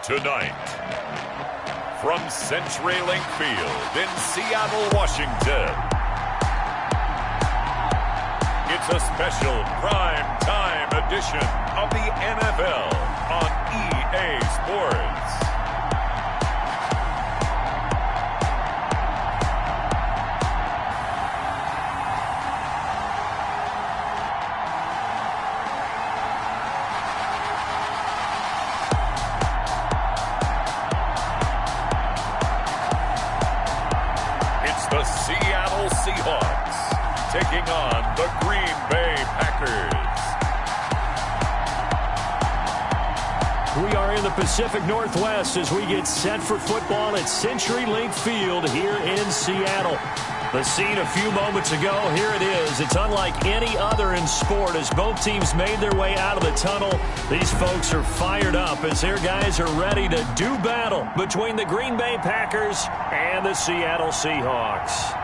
Tonight, from CenturyLink Field in Seattle, Washington, it's a special prime time edition of the NFL on EA Sports. The Seattle Seahawks taking on the Green Bay Packers. We are in the Pacific Northwest as we get set for football at CenturyLink Field here in Seattle. The scene a few moments ago, here it is. It's unlike any other in sport as both teams made their way out of the tunnel. These folks are fired up as their guys are ready to do battle between the Green Bay Packers and the Seattle Seahawks.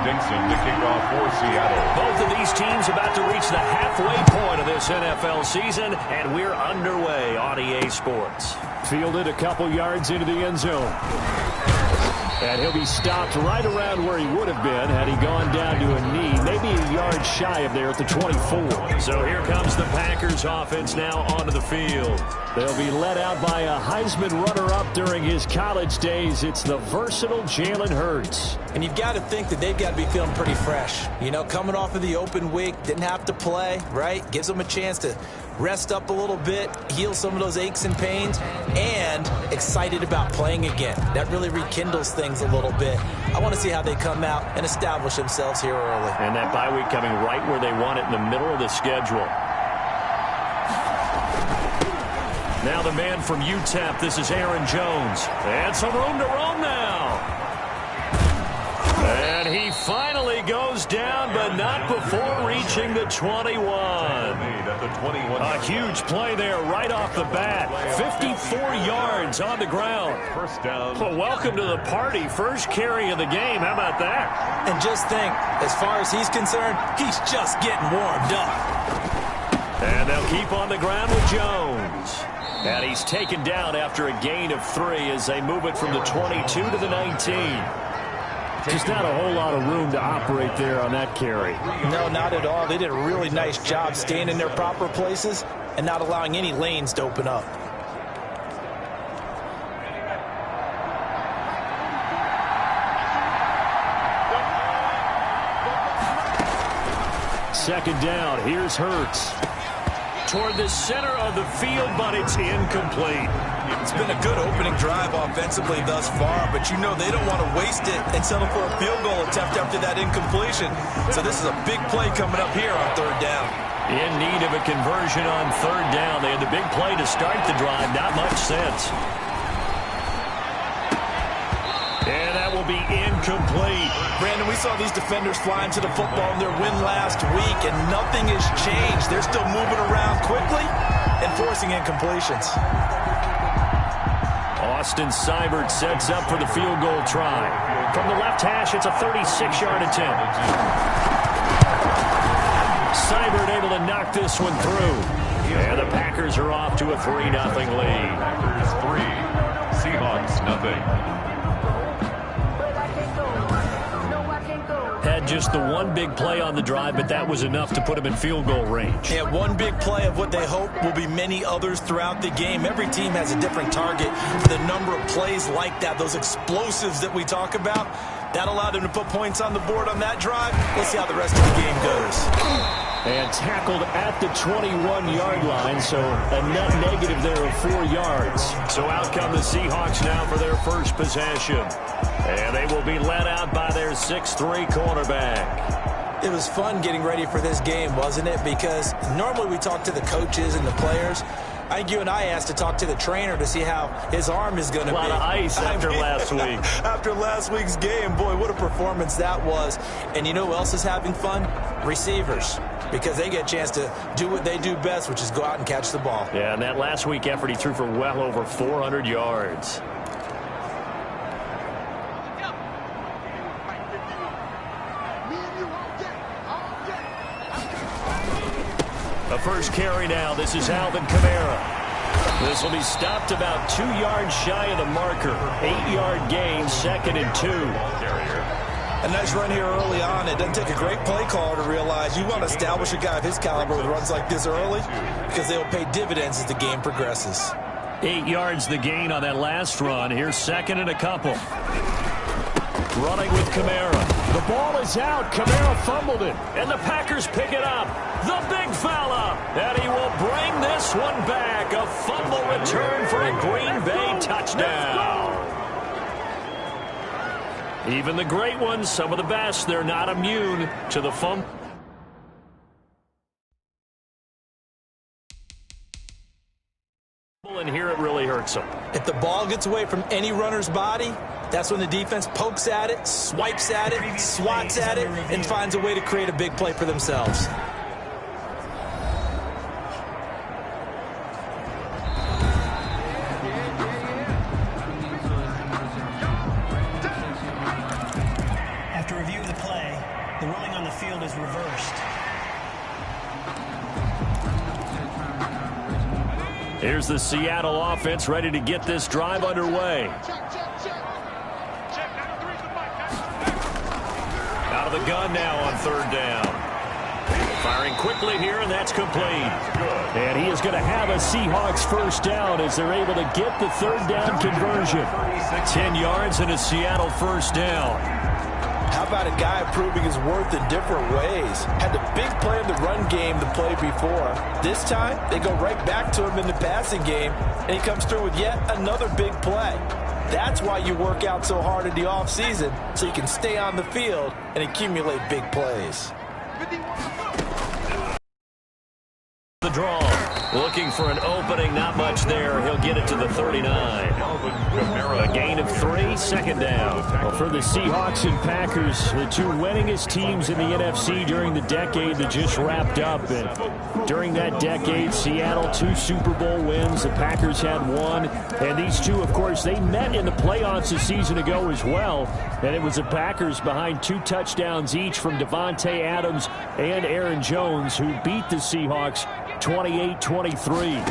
Dixon to kick off for Seattle. Both of these teams about to reach the halfway point of this NFL season, and we're underway on EA Sports. Fielded a couple yards into the end zone. And he'll be stopped right around where he would have been had he gone down to a knee, maybe a yard shy of there at the 24. So here comes the Packers offense now onto the field. They'll be led out by a Heisman runner-up during his college days. It's the versatile Jalen Hurts. And you've got to think that they've got to be feeling pretty fresh. You know, coming off of the open week, didn't have to play, right? Gives them a chance to rest up a little bit, heal some of those aches and pains, and excited about playing again. That really rekindles things a little bit. I want to see how they come out and establish themselves here early. And that bye week coming right where they want it in the middle of the schedule. Now the man from UTEP, this is Aaron Jones. And some room to roam now. And he finally goes down, but not before reaching the 21. A huge play there right off the bat. 54 yards on the ground. First down. Well, welcome to the party. First carry of the game. How about that? And just think, as far as he's concerned, he's just getting warmed up. And they'll keep on the ground with Jones. And he's taken down after a gain of 3 as they move it from the 22 to the 19. Just not a whole lot of room to operate there on that carry. No, not at all. They did a really nice job staying in their proper places and not allowing any lanes to open up. Second down. Here's Hurts. Toward the center of the field, but it's incomplete. It's been a good opening drive offensively thus far, but you know they don't want to waste it and settle for a field goal attempt after that incompletion. So this is a big play coming up here on third down. In need of a conversion on third down. They had the big play to start the drive. Not much sense. And that will be incomplete. Brandon, we saw these defenders flying to the football in their win last week, and nothing has changed. They're still moving around quickly and forcing incompletions. Austin Seibert sets up for the field goal try. From the left hash, it's a 36-yard attempt. Seibert able to knock this one through. And the Packers are off to a 3-0 lead. Packers 3, Seahawks nothing. Had just the one big play on the drive, but that was enough to put him in field goal range. Yeah, one big play of what they hope will be many others throughout the game. Every team has a different target for the number of plays like that, those explosives that we talk about. That allowed him to put points on the board on that drive. Let's see how the rest of the game goes. And tackled at the 21-yard line, so a net negative there of 4 yards. So out come the Seahawks now for their first possession. And they will be led out by their 6'3" cornerback. It was fun getting ready for this game, wasn't it? Because normally we talk to the coaches and the players. I think you and I asked to talk to the trainer to see how his arm is going to be. A lot of ice after last week. After last week's game, boy, what a performance that was. And you know who else is having fun? Receivers. Because they get a chance to do what they do best, which is go out and catch the ball. Yeah, and that last week effort, he threw for well over 400 yards. first carry now. This is Alvin Kamara. This will be stopped about 2 yards shy of the marker. 8-yard gain, 2nd and 2. A nice run here early on. It doesn't take a great play caller to realize you want to establish a guy of his caliber with runs like this early because they'll pay dividends as the game progresses. 8 yards the gain on that last run. Here's 2nd and a couple. Running with Kamara. The ball is out. Kamara fumbled it. And the Packers pick it up. The big fella. And he will bring this one back. A fumble return for a Green Bay touchdown. Even the great ones, some of the best, they're not immune to the fumble. And here it really hurts them. If the ball gets away from any runner's body, that's when the defense pokes at it, swipes at it, swats at it, and finds a way to create a big play for themselves. After reviewing the play, the ruling on the field is reversed. Here's the Seattle offense ready to get this drive underway. Out of the gun now on 3rd down. Firing quickly here, and that's complete. And he is going to have a Seahawks first down as they're able to get the 3rd down conversion. 10 yards and a Seattle first down. How about a guy proving his worth in different ways? Had the big play in the run game the play before. This time, they go right back to him in the passing game, and he comes through with yet another big play. That's why you work out so hard in the offseason, so you can stay on the field and accumulate big plays. The draw. Looking for an opening, not much there. He'll get it to the 39. A gain of 3, 2nd down. Well, for the Seahawks and Packers, the two winningest teams in the NFC during the decade that just wrapped up. And during that decade, Seattle 2 Super Bowl wins. The Packers had 1. And these two, of course, they met in the playoffs a season ago as well. And it was the Packers behind 2 touchdowns each from Devontae Adams and Aaron Jones who beat the Seahawks 28-23.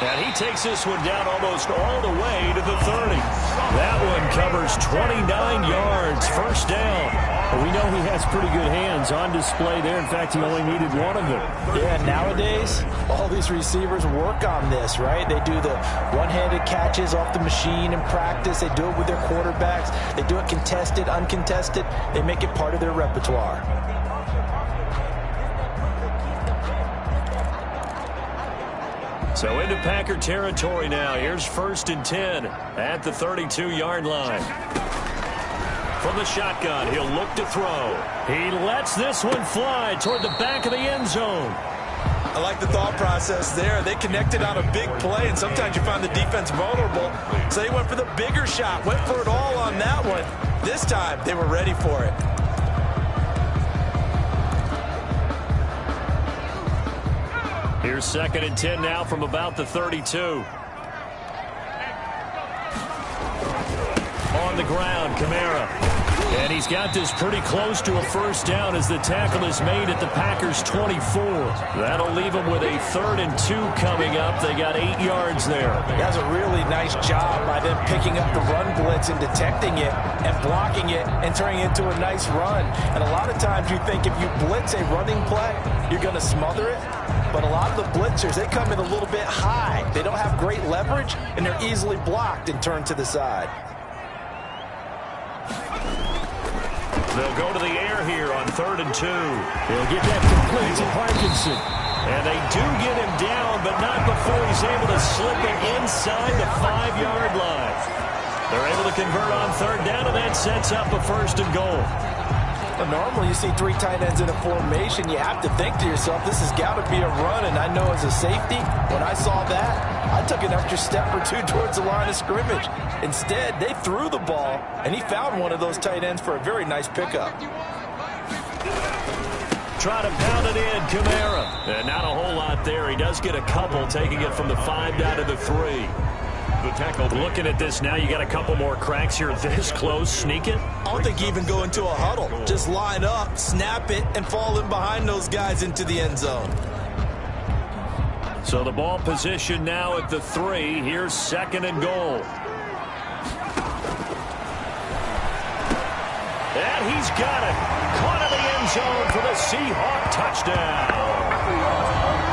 And he takes this one down almost all the way to the 30. That one covers 29 yards, first down. But we know he has pretty good hands on display there. In fact, he only needed one of them. Yeah, nowadays, all these receivers work on this, right? They do the one-handed catches off the machine in practice. They do it with their quarterbacks. They do it contested, uncontested. They make it part of their repertoire. So into Packer territory now. Here's 1st and 10 at the 32-yard line. From the shotgun, he'll look to throw. He lets this one fly toward the back of the end zone. I like the thought process there. They connected on a big play, and sometimes you find the defense vulnerable. So they went for the bigger shot, went for it all on that one. This time, they were ready for it. Here's 2nd and 10 now from about the 32. On the ground, Kamara. And he's got this pretty close to a first down as the tackle is made at the Packers' 24. That'll leave them with a 3rd and 2 coming up. They got 8 yards there. He has a really nice job by them picking up the run blitz and detecting it and blocking it and turning it into a nice run. And a lot of times you think if you blitz a running play, you're going to smother it. But a lot of the blitzers, they come in a little bit high. They don't have great leverage, and they're easily blocked and turned to the side. They'll go to the air here on 3rd and 2. They'll get that complete to Parkinson. And they do get him down, but not before he's able to slip it inside the 5-yard line. They're able to convert on 3rd down, and that sets up a 1st and goal. But normally you see 3 tight ends in a formation, you have to think to yourself, this has got to be a run. And I know as a safety, when I saw that, I took an extra step or 2 towards the line of scrimmage. Instead, they threw the ball, and he found one of those tight ends for a very nice pickup. Try to pound it in, Kamara. And not a whole lot there. He does get a couple, taking it from the 5 down to the 3. The tackle. Looking at this now, you got a couple more cracks here. This close, sneak it. I don't think you even go into a huddle. Just line up, snap it, and fall in behind those guys into the end zone. So the ball position now at the 3. Here's 2nd and goal. And he's got it. Caught in the end zone for the Seahawk touchdown.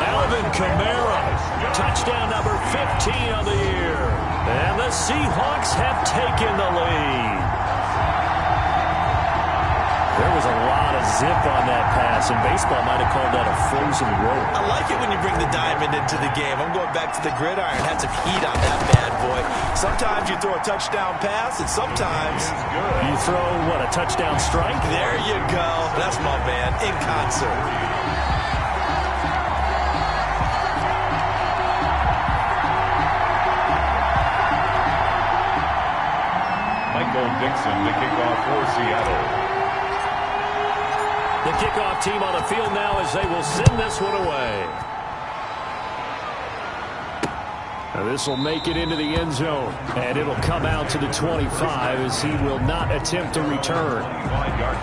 Alvin Kamara, touchdown number 15 on the year. And the Seahawks have taken the lead. There was a lot of zip on that pass, and baseball might have called that a frozen rope. I like it when you bring the diamond into the game. I'm going back to the gridiron. Had some heat on that bad boy. Sometimes you throw a touchdown pass, and sometimes you throw, what, a touchdown strike? There you go. That's my man, in concert. Michael Dixon to kick off for Seattle. The kickoff team on the field now as they will send this one away. Now this will make it into the end zone, and it'll come out to the 25 as he will not attempt to return.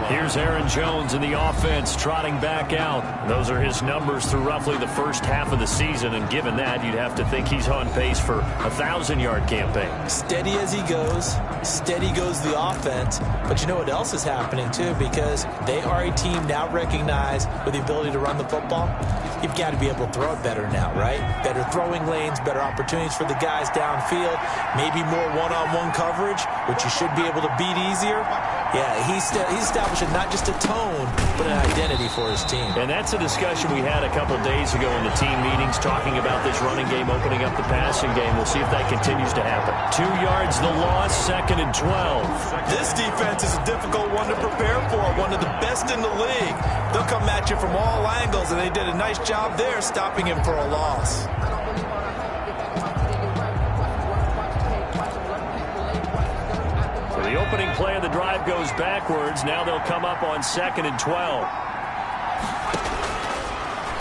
Here's Aaron Jones in the offense trotting back out. Those are his numbers through roughly the first half of the season, and given that, you'd have to think he's on pace for a 1,000-yard campaign. Steady as he goes, steady goes the offense. But you know what else is happening, too? Because they are a team now recognized with the ability to run the football. You've got to be able to throw it better now, right? Better throwing lanes, better opportunities for the guys downfield, maybe more one-on-one coverage, which you should be able to beat easier. Yeah, he's establishing not just a tone, but an identity for his team. And that's a discussion we had a couple days ago in the team meetings, talking about this running game opening up the passing game. We'll see if that continues to happen. 2 yards the loss, 2nd and 12. This defense is a difficult one to prepare for, one of the best in the league. They'll come at you from all angles, and they did a nice job there stopping him for a loss. The opening play of the drive goes backwards. Now they'll come up on 2nd and 12.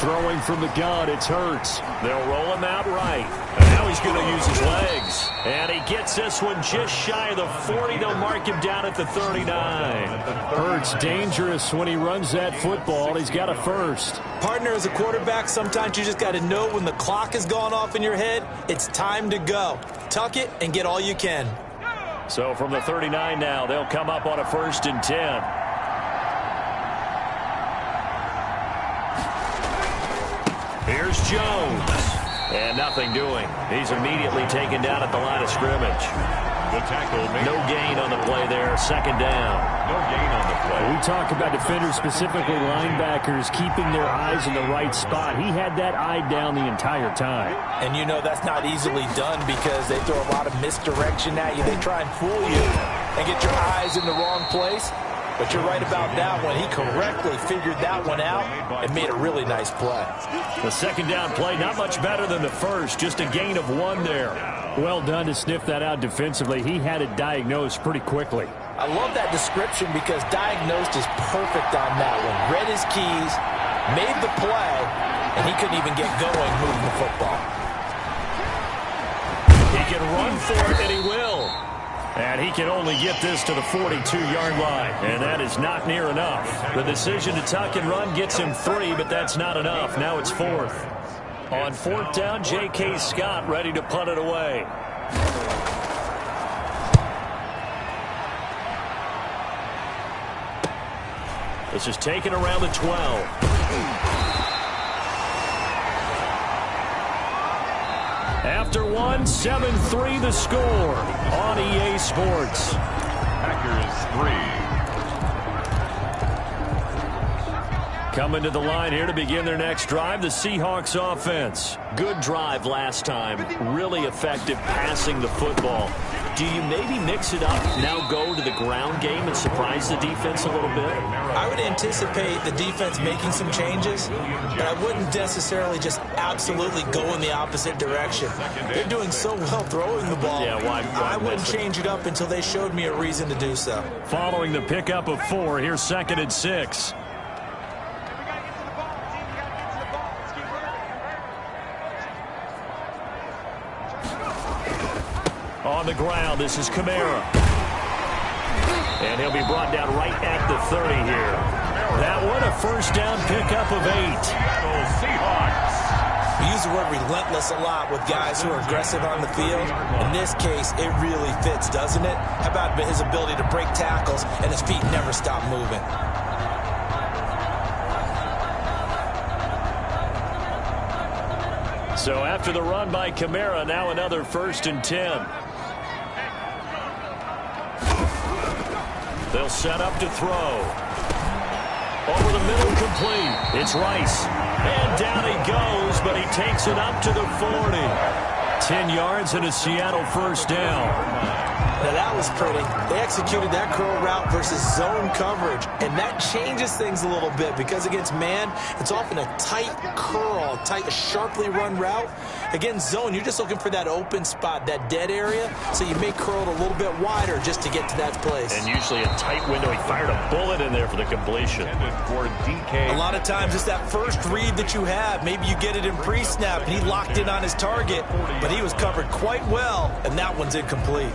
Throwing from the gun, it's Hurts. They'll roll him out right. And now he's going to use his legs. And he gets this one just shy of the 40. They'll mark him down at the 39. Hurts dangerous when he runs that football. He's got a first. Partner, as a quarterback, sometimes you just got to know when the clock has gone off in your head, it's time to go. Tuck it and get all you can. So from the 39 now, they'll come up on a 1st and 10. Here's Jones. And nothing doing. He's immediately taken down at the line of scrimmage. The tackle made. No gain on the play there. 2nd down. No gain on the play. We talk about defenders, specifically linebackers, keeping their eyes in the right spot. He had that eye down the entire time. And you know that's not easily done because they throw a lot of misdirection at you. They try and fool you and get your eyes in the wrong place. But you're right about that one. He correctly figured that one out and made a really nice play. The 2nd down play, not much better than the first. Just a gain of 1 there. Well done to sniff that out defensively. He had it diagnosed pretty quickly. I love that description because diagnosed is perfect on that one. Read his keys, made the play, and he couldn't even get going moving the football. He can run for it, and he will. And he can only get this to the 42-yard line, and that is not near enough. The decision to tuck and run gets him 3, but that's not enough. Now it's 4th. On 4th down, J.K. Scott ready to punt it away. This is taken around the 12. After 1, 7-3 the score on EA Sports. Packers 3. Coming to the line here to begin their next drive, the Seahawks offense. Good drive last time. Really effective passing the football. Do you maybe mix it up, now go to the ground game and surprise the defense a little bit? I would anticipate the defense making some changes, but I wouldn't necessarily just absolutely go in the opposite direction. They're doing so well throwing the ball. Yeah, why I wouldn't change it up until they showed me a reason to do so. Following the pickup of 4, here's 2nd and 6. the ground. This is Kamara. And he'll be brought down right at the 30 here. That one, a first down pickup of 8. Seahawks. We use the word relentless a lot with guys who are aggressive on the field. In this case, it really fits, doesn't it? How about his ability to break tackles and his feet never stop moving? So after the run by Kamara, now another 1st and 10. They'll set up to throw. Over the middle, complete. It's Rice. And down he goes, but he takes it up to the 40. 10 yards and a Seattle first down. Now that was pretty. They executed that curl route versus zone coverage, and that changes things a little bit because against man, it's often a tight curl, a sharply run route. Against zone, you're just looking for that open spot, that dead area, so you may curl it a little bit wider just to get to that place. And usually a tight window. He fired a bullet in there for the completion. A lot of times it's that first read that you have. Maybe you get it in pre-snap, and he locked in on his target, but he was covered quite well, and that one's incomplete.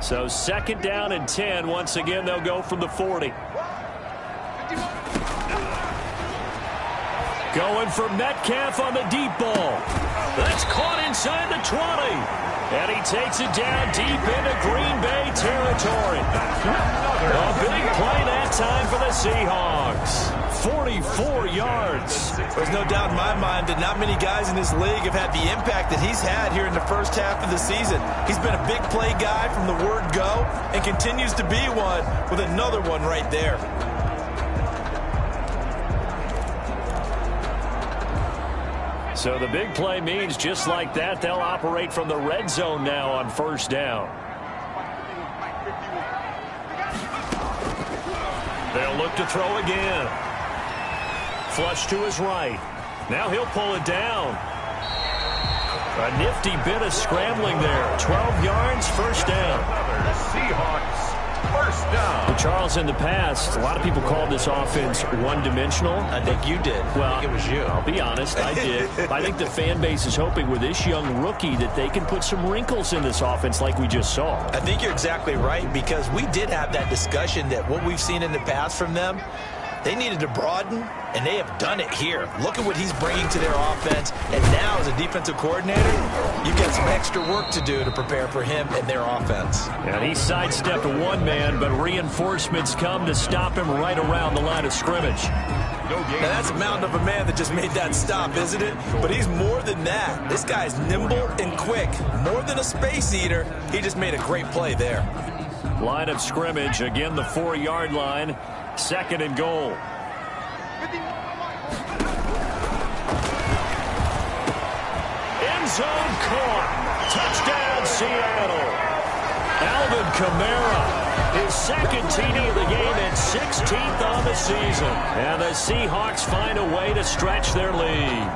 So 2nd down and 10. Once again, they'll go from the 40. Going for Metcalf on the deep ball. That's caught inside the 20. And he takes it down deep into Green Bay territory. A big play that time for the Seahawks. 44 yards. There's no doubt in my mind that not many guys in this league have had the impact that he's had here in the first half of the season. He's been a big play guy from the word go and continues to be one with another one right there. So the big play means just like that, they'll operate from the red zone now on 1st down. They'll look to throw again. Flush to his right. Now he'll pull it down. A nifty bit of scrambling there. 12 yards, 1st down. Seahawks, first down. Well, Charles, in the past, a lot of people called this offense one-dimensional. I think you did. Well, I think it was you. I'll be honest, I did. I think the fan base is hoping with this young rookie that they can put some wrinkles in this offense like we just saw. I think you're exactly right because we did have that discussion that what we've seen in the past from them, they needed to broaden, and they have done it here. Look at what he's bringing to their offense, and now as a defensive coordinator, you've got some extra work to do to prepare for him and their offense. And he sidestepped one man, but reinforcements come to stop him right around the line of scrimmage. Now that's a mountain of a man that just made that stop, isn't it? But he's more than that. This guy's nimble and quick. More than a space eater, he just made a great play there. Line of scrimmage, again the 4-yard line. 2nd and goal. End zone caught. Touchdown, Seattle. Alvin Kamara, his 2nd TD of the game and 16th on the season. And the Seahawks find a way to stretch their lead.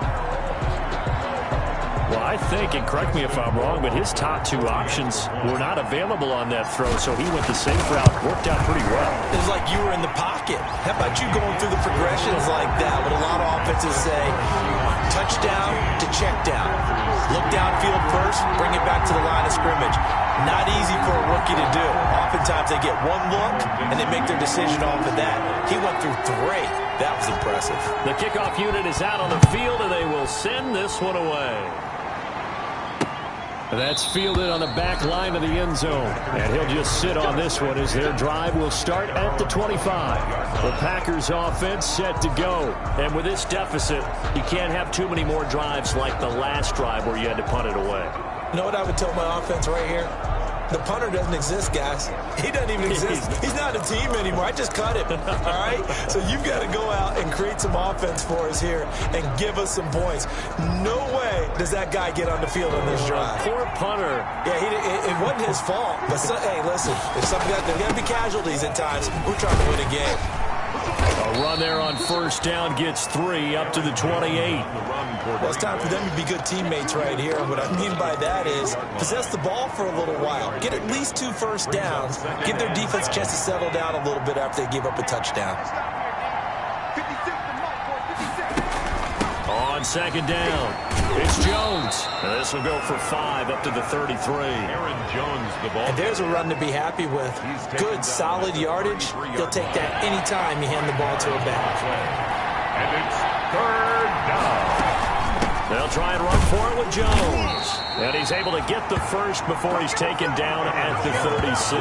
Well, I think, and correct me if I'm wrong, but his top 2 options were not available on that throw, so he went the safe route. Worked out pretty well. It was like you were in the pocket. How about you going through the progressions like that? What a lot of offenses say, touchdown to check down. Look downfield first, bring it back to the line of scrimmage. Not easy for a rookie to do. Oftentimes they get one look, and they make their decision off of that. He went through 3. That was impressive. The kickoff unit is out on the field, and they will send this one away. That's fielded on the back line of the end zone. And he'll just sit on this one as their drive will start at the 25. The Packers offense set to go. And with this deficit, you can't have too many more drives like the last drive where you had to punt it away. You know what I would tell my offense right here? The punter doesn't exist, guys. He doesn't even exist. He's not a team anymore. I just cut him. All right? So you've got to go out and create some offense for us here and give us some points. No way does that guy get on the field on this drive. Poor punter. Yeah, it wasn't his fault. But, hey, listen, if there's going to be casualties at times, we're trying to win a game. A run there on 1st down gets 3 up to the 28. Well, it's time for them to be good teammates right here. And what I mean by that is possess the ball for a little while. Get at least 2 first downs. Give their defense a chance to settle down a little bit after they give up a touchdown. on second down. It's Jones. And this will go for 5 up to the 33. Aaron Jones, the ball. And there's a run to be happy with. Good, solid yardage. He'll take that anytime you hand the ball to a back. And it's third down. They'll try and run for it with Jones. And he's able to get the first before he's taken down at the 36.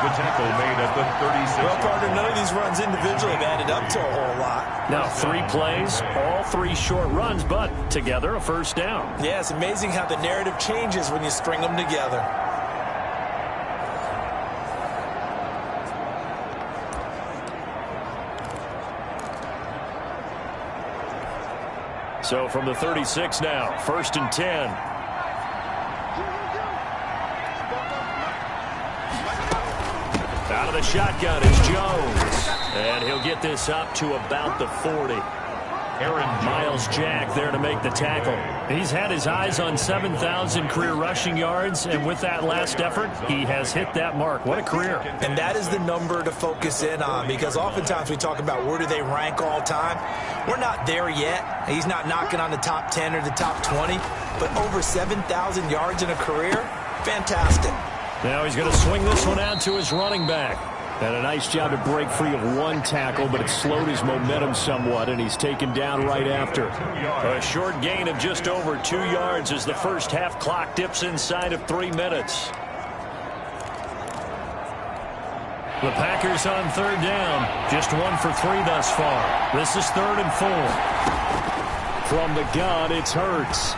The tackle made at the 36. Well, partner, none of these runs individually have added up to a whole lot. Now 3 plays, all 3 short runs, but together a first down. Yeah, it's amazing how the narrative changes when you string them together. So from the 36 now, 1st and 10. Out of the shotgun is Jones. And he'll get this up to about the 40. Miles Jack there to make the tackle. He's had his eyes on 7,000 career rushing yards, and with that last effort, he has hit that mark. What a career. And that is the number to focus in on, because oftentimes we talk about where do they rank all time. We're not there yet. He's not knocking on the top 10 or the top 20, but over 7,000 yards in a career, fantastic. Now he's going to swing this one out to his running back. And a nice job to break free of 1 tackle, but it slowed his momentum somewhat, and he's taken down right after. A short gain of just over 2 yards as the first half clock dips inside of 3 minutes. The Packers on 3rd down. Just 1 for 3 thus far. This is 3rd and 4. From the gun, it's Hurts.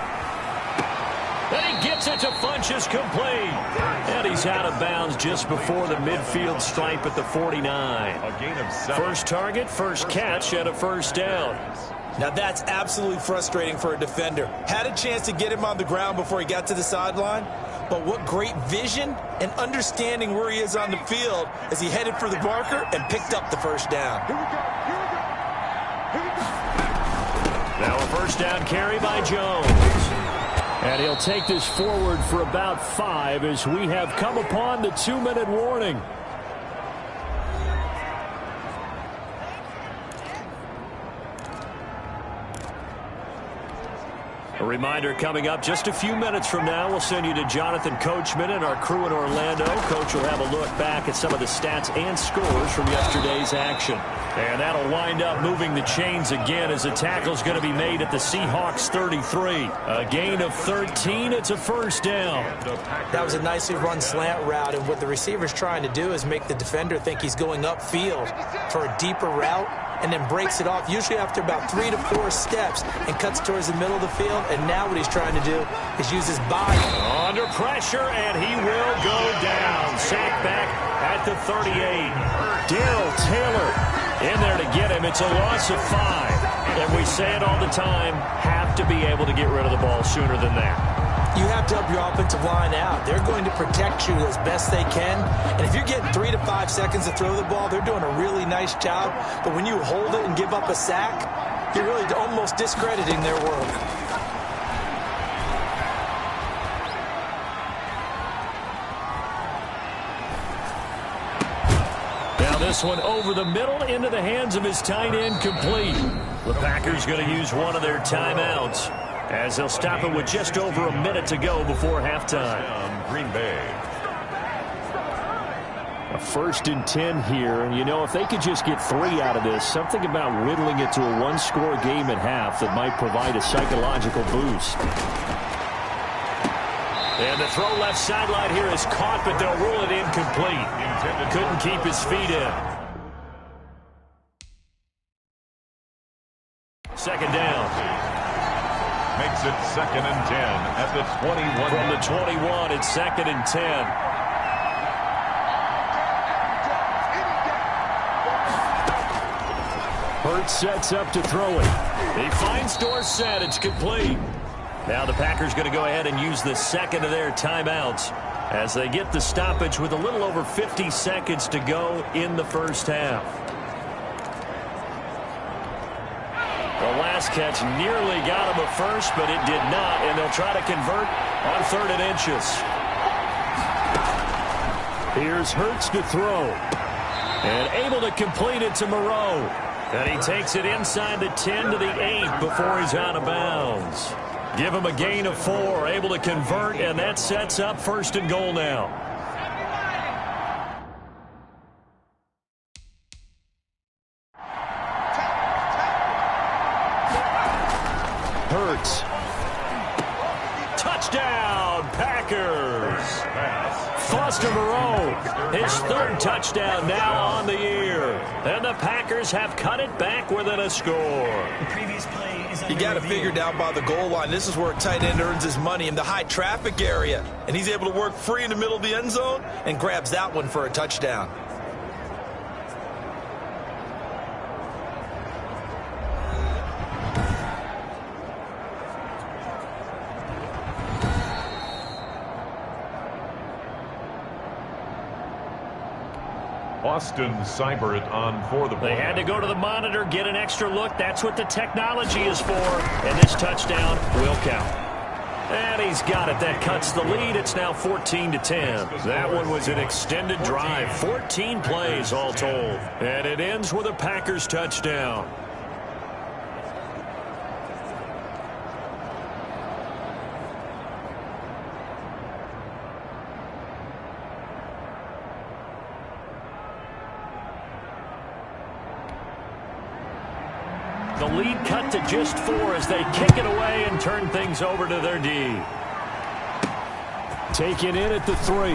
And he gets it to Funchess complete. And he's out of bounds just before the midfield stripe at the 49. A gain of 7. First target, first catch, and a first down. Now that's absolutely frustrating for a defender. Had a chance to get him on the ground before he got to the sideline, but what great vision and understanding where he is on the field as he headed for the marker and picked up the first down. Now a first down carry by Jones. And he'll take this forward for about 5 as we have come upon the 2-minute warning. A reminder coming up just a few minutes from now, we'll send you to Jonathan Coachman and our crew in Orlando. Coach will have a look back at some of the stats and scores from yesterday's action. And that'll wind up moving the chains again as a tackle's going to be made at the Seahawks 33. A gain of 13. It's a first down. That was a nicely run slant route, and what the receiver's trying to do is make the defender think he's going upfield for a deeper route, and then breaks it off, usually after about 3 to 4 steps, and cuts towards the middle of the field. And now what he's trying to do is use his body. Under pressure, and he will go down. Sacked back at the 38. Darrell Taylor in there to get him. It's a loss of 5. And we say it all the time, have to be able to get rid of the ball sooner than that. You have to help your offensive line out. They're going to protect you as best they can. And if you're getting 3 to 5 seconds to throw the ball, they're doing a really nice job. But when you hold it and give up a sack, you're really almost discrediting their work. Now this one over the middle into the hands of his tight end, complete. The Packers going to use one of their timeouts as they'll stop it with just over a minute to go before halftime. Green Bay. A 1st and 10 here, and you know, if they could just get 3 out of this, something about whittling it to a 1-score game at half that might provide a psychological boost. And the throw left sideline here is caught, but they'll rule it incomplete. Couldn't keep his feet in. Second down. Makes it 2nd and 10 at the 21. From the 21, it's 2nd and 10. Hurts sets up to throw it. He finds Dorsett. It's complete. Now the Packers going to go ahead and use the second of their timeouts as they get the stoppage with a little over 50 seconds to go in the first half. The last catch nearly got him a first, but it did not, and they'll try to convert on 3rd and inches. Here's Hurts to throw, and able to complete it to Moreau. And he takes it inside the 10 to the 8 before he's out of bounds. Give him a gain of 4, able to convert, and that sets up 1st and goal now. Hurts. Touchdown, Packers. Foster Moreau, his 3rd touchdown now on the year. And the Packers have cut it back within a score. The previous play is under You got to review. figure down by the goal line. This is where a tight end earns his money in the high traffic area. And he's able to work free in the middle of the end zone and grabs that one for a touchdown. Austin Seibert on for the ball. They had to go to the monitor, get an extra look. That's what the technology is for. And this touchdown will count. And he's got it. That cuts the lead. It's now 14-10. That one was an extended drive. 14 plays all told. And it ends with a Packers touchdown. The lead cut to just 4 as they kick it away and turn things over to their D. Taken in at the 3.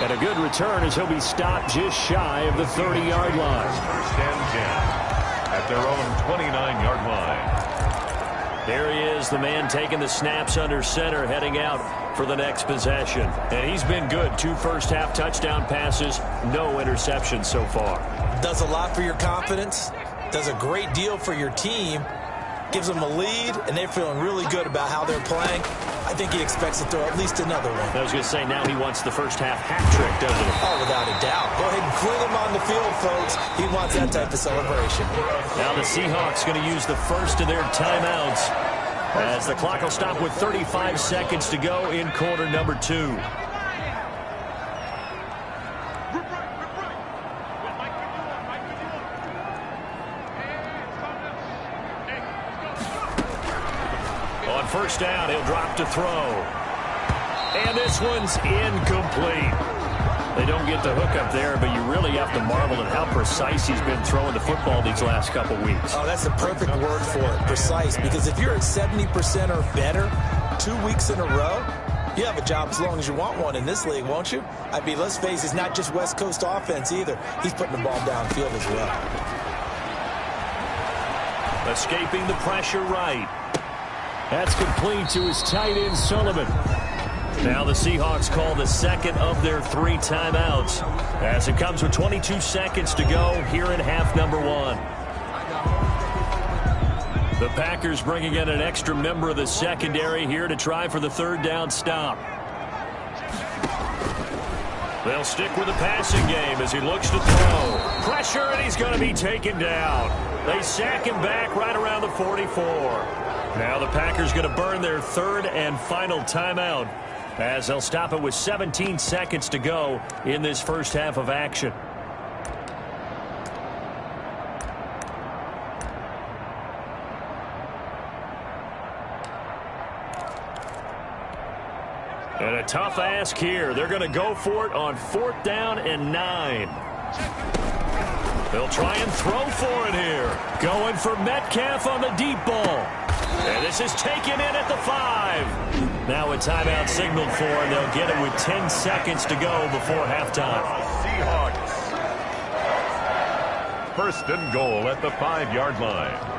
And a good return as he'll be stopped just shy of the 30-yard line. 1st and 10 at their own 29-yard line. There he is, the man taking the snaps under center, heading out for the next possession. And he's been good. 2 first-half touchdown passes, no interceptions so far. Does a lot for your confidence, does a great deal for your team, gives them a lead, and they're feeling really good about how they're playing. I think he expects to throw at least another one. I was going to say, now he wants the first-half hat trick, doesn't he? Oh, without a doubt. Go ahead and fling him on the field, folks. He wants that type of celebration. Now the Seahawks going to use the first of their timeouts as the clock will stop with 35 seconds to go in quarter number 2. On first down, he'll drop to throw. And this one's incomplete. They don't get the hook up there, but you really have to marvel at how precise he's been throwing the football these last couple weeks. Oh, that's the perfect word for it, precise, because if you're at 70% or better 2 weeks in a row, you have a job as long as you want one in this league, won't you? I mean, let's face it, it's not just West Coast offense either. He's putting the ball downfield as well. Escaping the pressure right. That's complete to his tight end, Sullivan. Now the Seahawks call the second of their 3 timeouts as it comes with 22 seconds to go here in half number 1. The Packers bringing in an extra member of the secondary here to try for the 3rd down stop. They'll stick with the passing game as he looks to throw. Pressure, and he's going to be taken down. They sack him back right around the 44. Now the Packers going to burn their 3rd and final timeout as they'll stop it with 17 seconds to go in this first half of action. And a tough ask here. They're going to go for it on 4th down and 9. They'll try and throw for it here. Going for Metcalf on the deep ball. And this is taken in at the 5. Now a timeout signaled for, and they'll get it with 10 seconds to go before halftime. Seahawks. 1st and goal at the 5-yard line.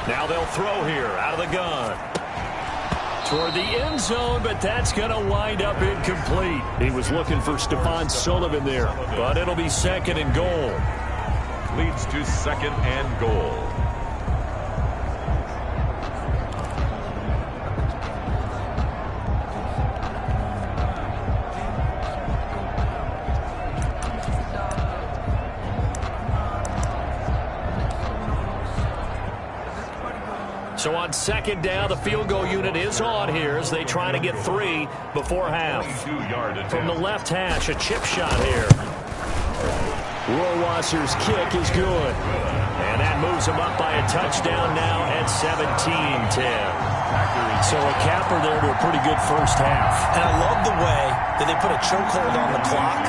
Now they'll throw here out of the gun. Toward the end zone, but that's going to wind up incomplete. He was looking for Stephon Sullivan there, but it'll be 2nd and goal. Leads to 2nd and goal. So on second down, the field goal unit is on here as they try to get 3 before half. From the left hash, a chip shot here. Rohrwasser's kick is good. And that moves him up by a touchdown now at 17-10. So a capper there to a pretty good first half. And I love the way that they put a chokehold on the clock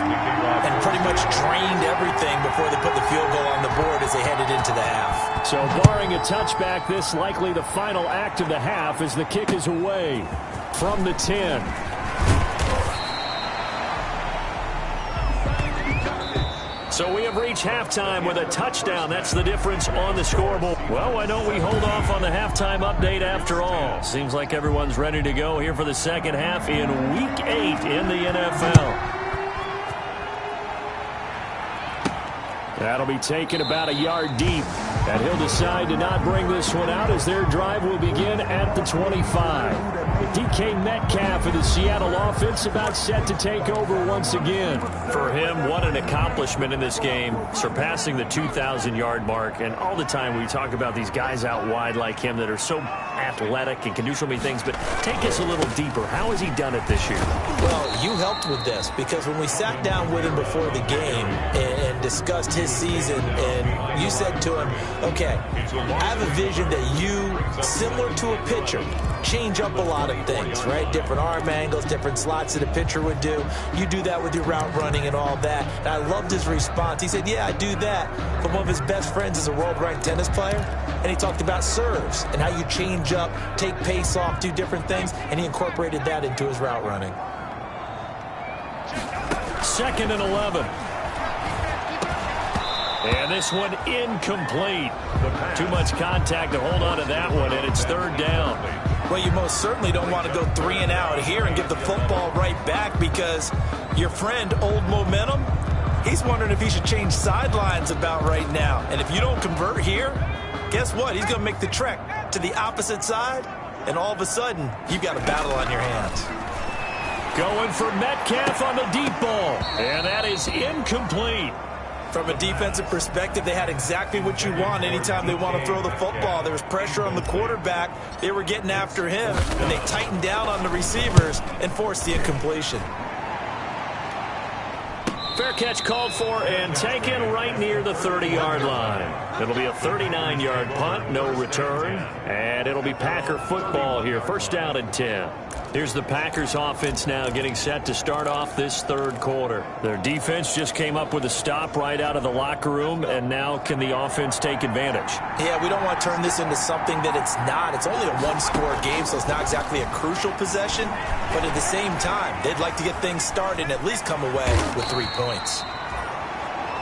and pretty much drained everything before they put the field goal on the board as they headed into the half. So barring a touchback, this likely the final act of the half as the kick is away from the 10. So we have reached halftime with a touchdown. That's the difference on the scoreboard. Well, why don't we hold off on the halftime update after all? Seems like everyone's ready to go here for the second half in Week 8 in the NFL. That'll be taken about a yard deep. And he'll decide to not bring this one out as their drive will begin at the 25. DK Metcalf of the Seattle offense about set to take over once again. For him, what an accomplishment in this game, surpassing the 2,000-yard mark. And all the time we talk about these guys out wide like him that are so athletic and can do so many things. But take us a little deeper. How has he done it this year? Well, you helped with this because when we sat down with him before the game and discussed his season, and you said to him, okay, I have a vision that you, similar to a pitcher, change up a lot of things, right? Different arm angles, different slots that a pitcher would do. You do that with your route running and all that. And I loved his response. He said, yeah, I do that. But one of his best friends is a world-ranked tennis player. And he talked about serves and how you change up, take pace off, do different things. And he incorporated that into his route running. 2nd and 11. And this one incomplete. Too much contact to hold on to that one, and it's 3rd down. Well, you most certainly don't want to go 3 and out here and give the football right back because your friend, Old Momentum, he's wondering if he should change sidelines about right now. And if you don't convert here, guess what? He's going to make the trek to the opposite side, and all of a sudden, you've got a battle on your hands. Going for Metcalf on the deep ball, and that is incomplete. From a defensive perspective, they had exactly what you want anytime they want to throw the football. There was pressure on the quarterback. They were getting after him, and they tightened down on the receivers and forced the incompletion. Fair catch called for and taken right near the 30-yard line. It'll be a 39-yard punt, no return, and it'll be Packer football here. 1st down and 10. Here's the Packers offense now getting set to start off this 3rd quarter. Their defense just came up with a stop right out of the locker room, and now can the offense take advantage? Yeah, we don't want to turn this into something that it's not. It's only a 1-score game, so it's not exactly a crucial possession. But at the same time, they'd like to get things started and at least come away with 3 points.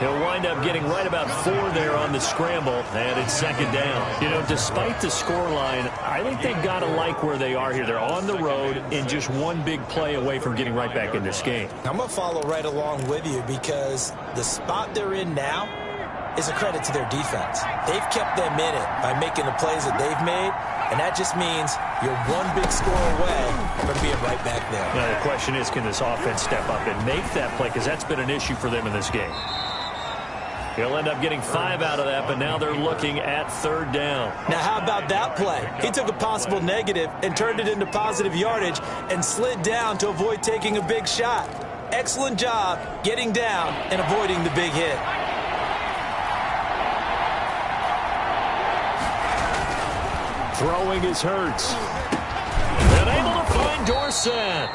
He'll wind up getting right about 4 there on the scramble, and it's 2nd down. You know, despite the scoreline, I think they've got to like where they are here. They're on the road and just one big play away from getting right back in this game. I'm going to follow right along with you because the spot they're in now is a credit to their defense. They've kept them in it by making the plays that they've made, and that just means you're one big score away from being right back there. Now, the question is, can this offense step up and make that play? Because that's been an issue for them in this game. He'll end up getting 5 out of that, but now they're looking at 3rd down. Now, how about that play? He took a possible negative and turned it into positive yardage and slid down to avoid taking a big shot. Excellent job getting down and avoiding the big hit. Throwing is Hurts. And able to find Dorsett.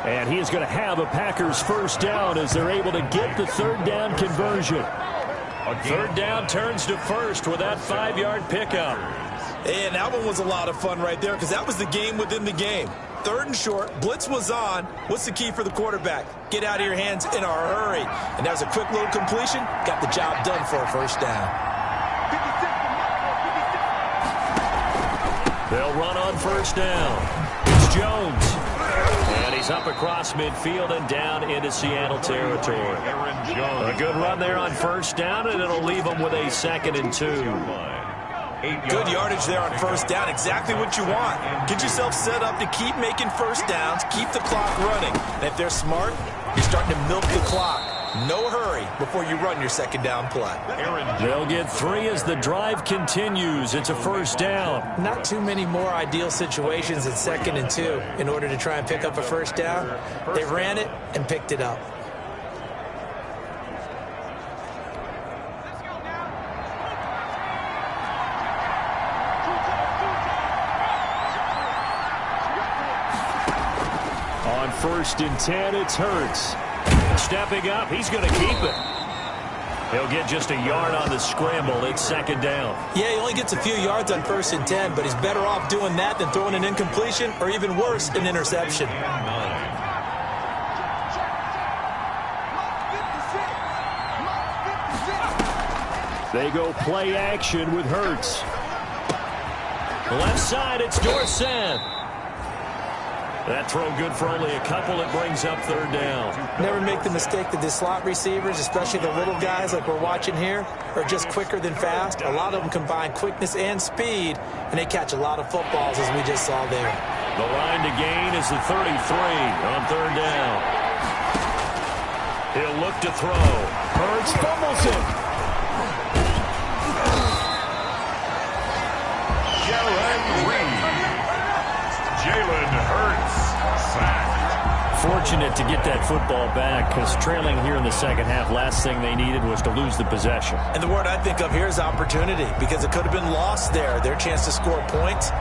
And he is going to have a Packers 1st down as they're able to get the 3rd down conversion. 3rd down turns to 1st with that 5-yard pickup. And that one was a lot of fun right there because that was the game within the game. 3rd and short, blitz was on. What's the key for the quarterback? Get out of your hands in a hurry. And that was a quick little completion. Got the job done for a 1st down. They'll run on 1st down. It's Jones. And he's up across midfield and down into Seattle territory. A good run there on 1st down, and it'll leave them with a 2nd and 2. Good yardage there on 1st down. Exactly what you want. Get yourself set up to keep making 1st downs, keep the clock running. And if they're smart, you're starting to milk the clock No hurry before you run your second down play. They'll get 3 as the drive continues. It's a first down. Not too many more ideal situations at 2nd and 2 in order to try and pick up a first down. They ran it and picked it up. On 1st and 10, it's Hurts. Stepping up, he's going to keep it. He'll get just a yard on the scramble. It's 2nd down. Yeah, he only gets a few yards on 1st and 10, but he's better off doing that than throwing an incompletion or even worse, an interception. They go play action with Hurts. Left side, it's Dorsett. That throw good for only a couple. It brings up 3rd down. Never make the mistake that the slot receivers, especially the little guys like we're watching here, are just quicker than fast. A lot of them combine quickness and speed, and they catch a lot of footballs, as we just saw there. The line to gain is the 33 on 3rd down. He'll look to throw. Hurts fumbles it. Jalen Hurts sacked. Fortunate to get that football back because trailing here in the second half, last thing they needed was to lose the possession. And the word I think of here is opportunity, because it could have been lost there, their chance to score points.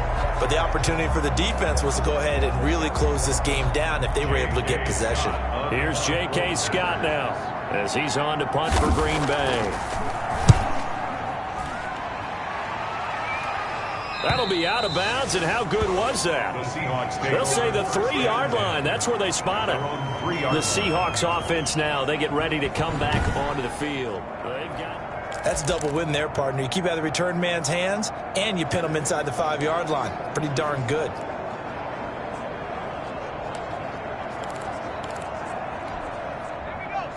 But the opportunity for the defense was to go ahead and really close this game down if they were able to get possession. Here's J.K. Scott now as he's on to punt for Green Bay. That'll be out of bounds, and how good was that? They'll say the 3-yard line. That's where they spot it. The Seahawks offense now, they get ready to come back onto the field. That's a double win there, partner. You keep out of the return man's hands, and you pin them inside the 5-yard line. Pretty darn good.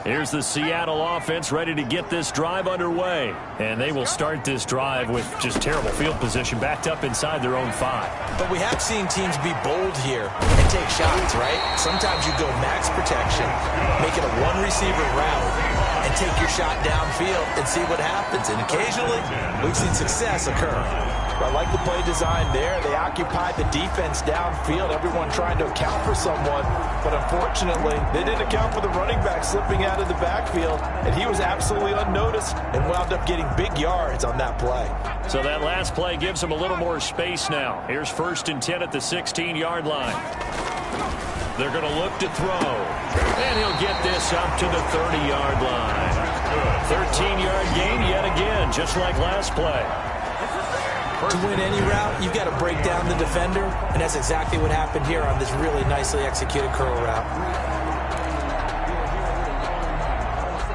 Here's the Seattle offense ready to get this drive underway. And they will start this drive with just terrible field position backed up inside their own 5. But we have seen teams be bold here and take shots, right? Sometimes you go max protection, make it a one-receiver route, and take your shot downfield and see what happens. And occasionally, we've seen success occur. I like the play design there. They occupied the defense downfield, everyone trying to account for someone. But unfortunately, they didn't account for the running back slipping out of the backfield, and he was absolutely unnoticed and wound up getting big yards on that play. So that last play gives them a little more space now. Here's 1st and 10 at the 16-yard line. They're going to look to throw. And he'll get this up to the 30-yard line. 13-yard gain yet again, just like last play. To win any route, you've got to break down the defender, and that's exactly what happened here on this really nicely executed curl route.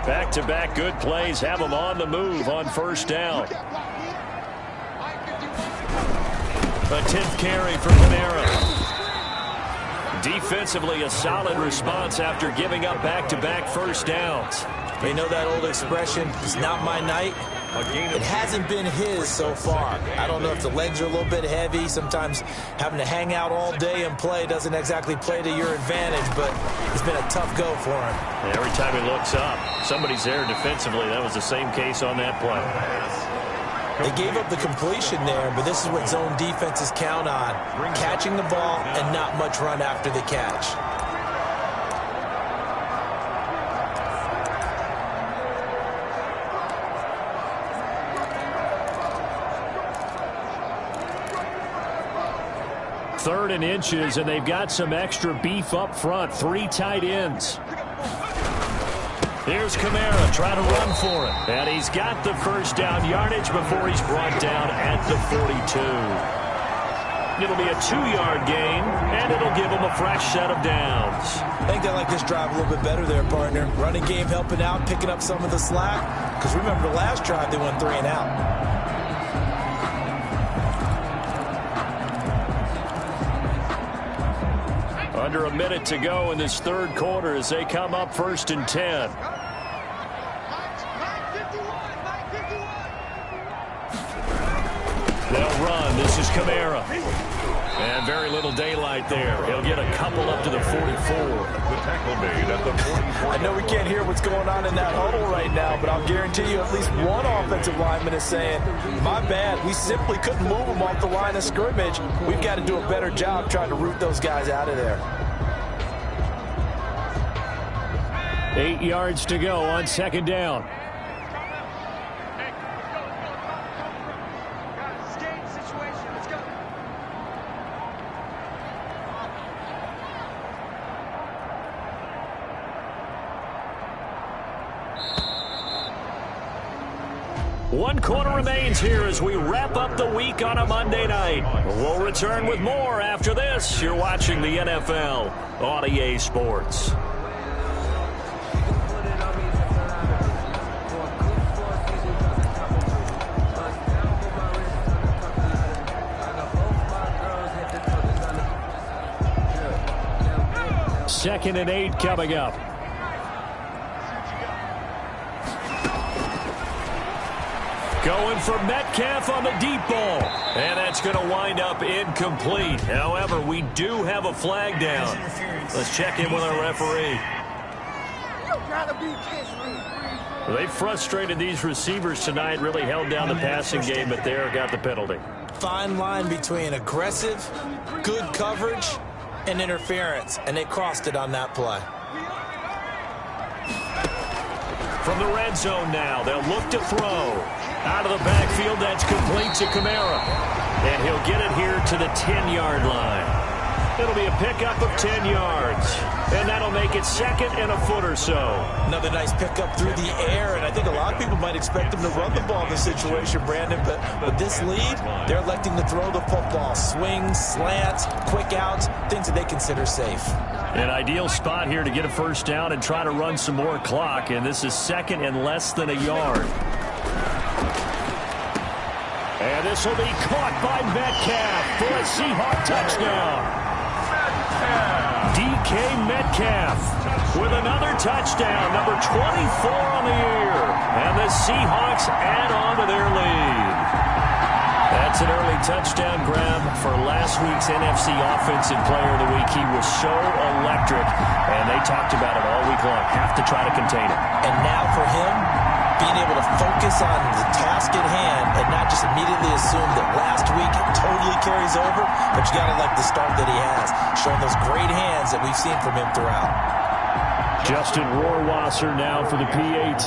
Back-to-back good plays have them on the move on 1st down. A 10th carry for Kamara. Defensively, a solid response after giving up back-to-back 1st downs. You know that old expression, it's not my night. It hasn't been his so far. I don't know if the legs are a little bit heavy. Sometimes having to hang out all day and play doesn't exactly play to your advantage, but it's been a tough go for him. And every time he looks up, somebody's there defensively. That was the same case on that play. They gave up the completion there, but this is what zone defenses count on. Catching the ball and not much run after the catch. Third and inches, and they've got some extra beef up front. 3 tight ends. Here's Kamara trying to run for it. And he's got the 1st down yardage before he's brought down at the 42. It'll be a 2-yard gain, and it'll give them a fresh set of downs. I think they like this drive a little bit better there, partner. Running game helping out, picking up some of the slack. Because remember, the last drive they went 3 and out. Under a minute to go in this 3rd quarter as they come up 1st and 10. They'll run. This is Kamara. And very little daylight there. He'll get a couple up to the 44. The tackle made at the 44. I know we can't hear what's going on in that huddle right now, but I'll guarantee you at least one offensive lineman is saying, my bad, we simply couldn't move them off the line of scrimmage. We've got to do a better job trying to root those guys out of there. 8 yards to go on second down. One quarter remains here as we wrap up the week on a Monday night. We'll return with more after this. You're watching the NFL on EA Sports. Second and 8 coming up. Going for Metcalf on the deep ball. And that's going to wind up incomplete. However, we do have a flag down. Let's check in with our referee. They frustrated these receivers tonight, really held down the passing game, but there got the penalty. Fine line between aggressive, good coverage, and interference, and they crossed it on that play. From the red zone now, they'll look to throw. Out of the backfield, that's complete to Kamara. And he'll get it here to the 10-yard line. It'll be a pickup of 10 yards. And that'll make it second and a foot or so. Another nice pickup through the air, and I think a lot of people might expect him to run the ball in this situation, Brandon. But with this lead, they're electing to throw the football. Swings, slants, quick outs, things that they consider safe. An ideal spot here to get a first down and try to run some more clock. And this is second and less than a yard. And this will be caught by Metcalf for a Seahawk touchdown. DK Metcalf with another touchdown, number 24 on the year. And the Seahawks add on to their lead. That's an early touchdown grab for last week's NFC Offensive Player of the Week. He was so electric, and they talked about it all week long. Have to try to contain it. And now for him, being able to focus on the task at hand and not just immediately assume that last week totally carries over, but you got to like the start that he has, showing those great hands that we've seen from him throughout. Justin Rohrwasser now for the PAT.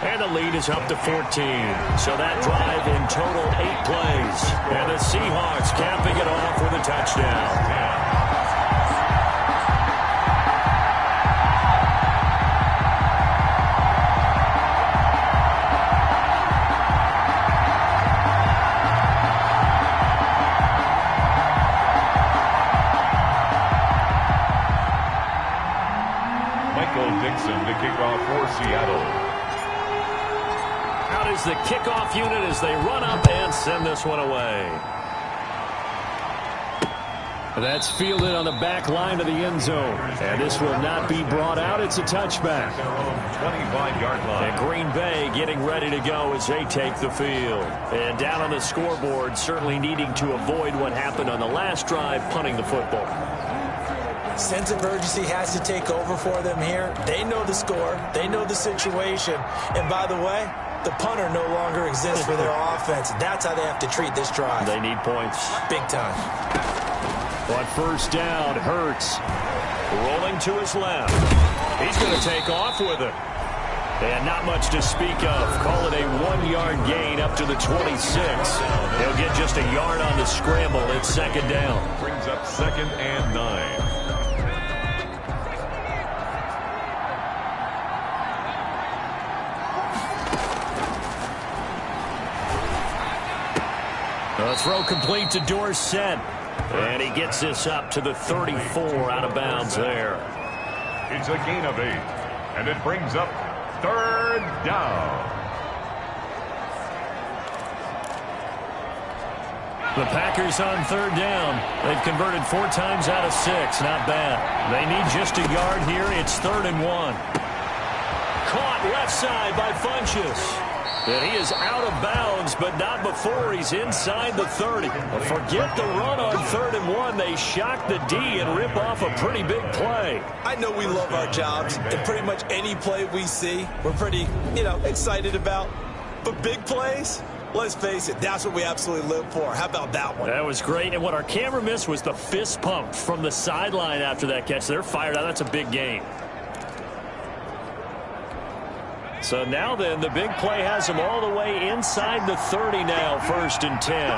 And the lead is up to 14. So that drive in total 8 plays. And the Seahawks capping it off with a touchdown. The kickoff for Seattle. Out is the kickoff unit as they run up and send this one away. That's fielded on the back line of the end zone. And this will not be brought out. It's a touchback. 25-yard line. And Green Bay getting ready to go as they take the field. And down on the scoreboard, certainly needing to avoid what happened on the last drive, punting the football. Sense of urgency has to take over for them here. They know the score. They know the situation. And by the way, the punter no longer exists for their offense. That's how they have to treat this drive. They need points. Big time. On first down, Hurts rolling to his left. He's going to take off with it. And not much to speak of. Call it a 1-yard gain up to the 26. He'll get just a yard on the scramble. It's second down. Brings up second and 9. A throw complete to Dorsett. And he gets this up to the 34 out of bounds there. It's a gain of 8. And it brings up third down. The Packers on third down. They've converted 4 times out of 6. Not bad. They need just a yard here. It's 3rd and 1. Caught left side by Funchess. And he is out of bounds, but not before he's inside the 30. Forget the run on 3rd and 1. They shock the D and rip off a pretty big play. I know we love our jobs, and pretty much any play we see, we're pretty, excited about. But big plays, let's face it, that's what we absolutely live for. How about that one? That was great, and what our camera missed was the fist pump from the sideline after that catch. They're fired out. That's a big game. So now then, the big play has them all the way inside the 30 now, 1st and 10.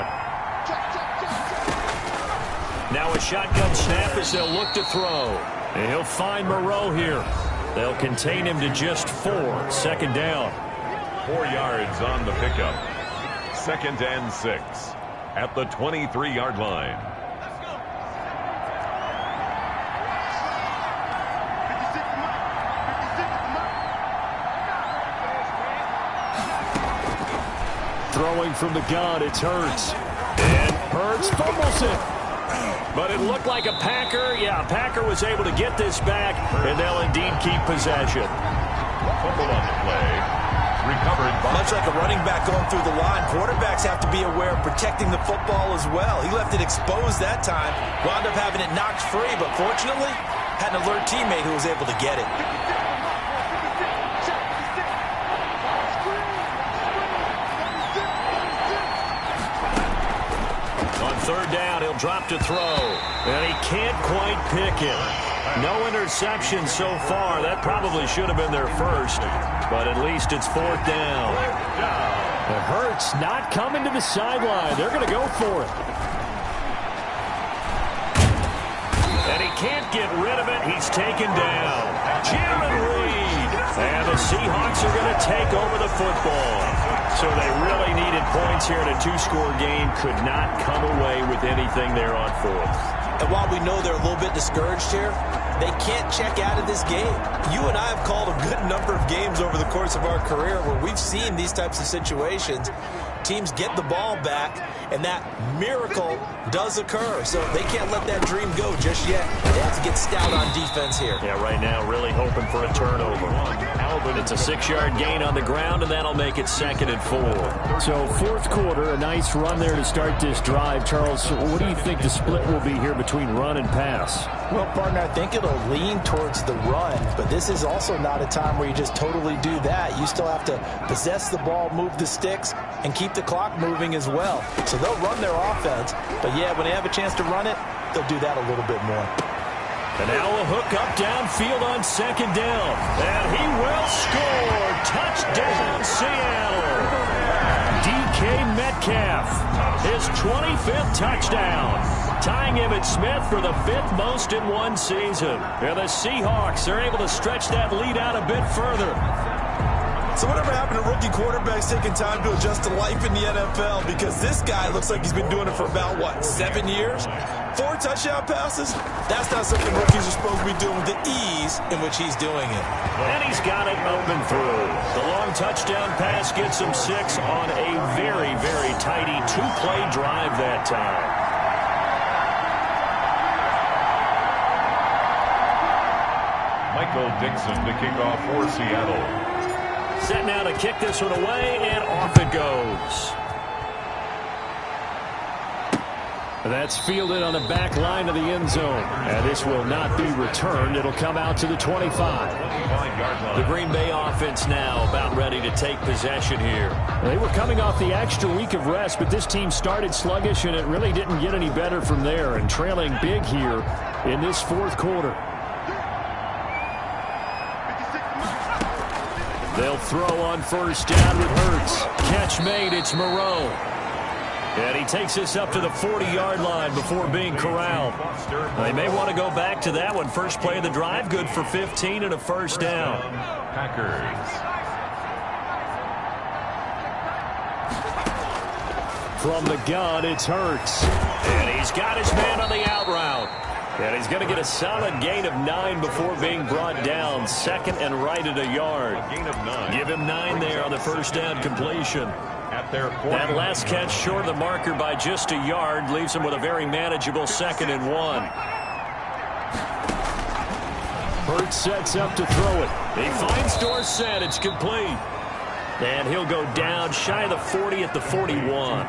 Now a shotgun snap as they'll look to throw. And he'll find Moreau here. They'll contain him to just 4. 2nd down. 4 yards on the pickup. 2nd and 6 at the 23-yard line. Throwing from the gun, it's Hurts. And Hurts fumbles it. But it looked like a Packer. Yeah, Packer was able to get this back, and they'll indeed keep possession. Fumble on the play. Recovered by... Much like a running back going through the line, quarterbacks have to be aware of protecting the football as well. He left it exposed that time, wound up having it knocked free, but fortunately, had an alert teammate who was able to get it. On 3rd down, he'll drop to throw, and he can't quite pick it. No interception so far. That probably should have been their first, but at least it's 4th down. The Hurts not coming to the sideline. They're going to go for it. And he can't get rid of it. He's taken down. Jaron Reed. And the Seahawks are going to take over the football. So they really needed points here in a 2-score game. Could not come away with anything there on 4th. And while we know they're a little bit discouraged here, they can't check out of this game. You and I have called a good number of games over the course of our career where we've seen these types of situations. Teams get the ball back, and that miracle does occur. So they can't let that dream go just yet. They have to get stout on defense here. Yeah, right now really hoping for a turnover. It's a 6-yard gain on the ground, and that'll make it 2nd and 4. So 4th quarter, a nice run there to start this drive. Charles, what do you think the split will be here between run and pass? Well, partner, I think it'll lean towards the run, but this is also not a time where you just totally do that. You still have to possess the ball, move the sticks, and keep the clock moving as well. So they'll run their offense, but yeah, when they have a chance to run it, they'll do that a little bit more. And now a hook up downfield on 2nd down. And he will score. Touchdown, Seattle. DK Metcalf, his 25th touchdown. Tying Emmitt Smith for the 5th most in one season. And the Seahawks are able to stretch that lead out a bit further. So whatever happened to rookie quarterbacks taking time to adjust to life in the NFL? Because this guy looks like he's been doing it for about, 7 years? 4 touchdown passes? That's not something rookies are supposed to be doing with the ease in which he's doing it. And he's got it open through. The long touchdown pass gets him 6 on a very, very tidy 2-play drive that time. Michael Dixon to kick off for Seattle. Set now to kick this one away, and off it goes. That's fielded on the back line of the end zone. And this will not be returned. It'll come out to the 25. The Green Bay offense now about ready to take possession here. They were coming off the extra week of rest, but this team started sluggish, and it really didn't get any better from there. And trailing big here in this 4th quarter. They'll throw on 1st down with Hurts. Catch made, it's Moreau. And he takes this up to the 40-yard line before being corralled. They may want to go back to that one. First play of the drive, good for 15 and a 1st down. Packers. From the gun, it's Hurts. And he's got his man on the out route. And he's going to get a solid gain of 9 before being brought down. 2nd and right at a yard. Gain of 9. Give him 9 there on the 1st down completion. At their That last catch short of the marker by just a yard leaves him with a very manageable 2nd and 1. Hurts sets up to throw it. He finds Dorsett. It's complete. And he'll go down shy of the 40 at the 41.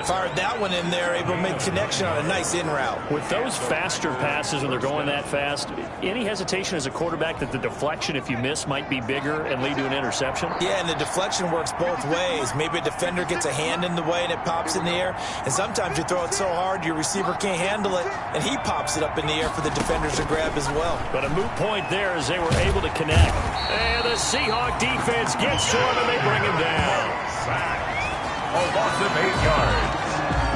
Fired that one in there, able to make connection on a nice in route. With those faster passes when they're going that fast, any hesitation as a quarterback that the deflection, if you miss, might be bigger and lead to an interception? Yeah, and the deflection works both ways. Maybe a defender gets a hand in the way and it pops in the air. And sometimes you throw it so hard your receiver can't handle it, and he pops it up in the air for the defenders to grab as well. But a moot point there as they were able to connect. And the Seahawk defense gets to him, and they bring him down. A loss of 8 yards.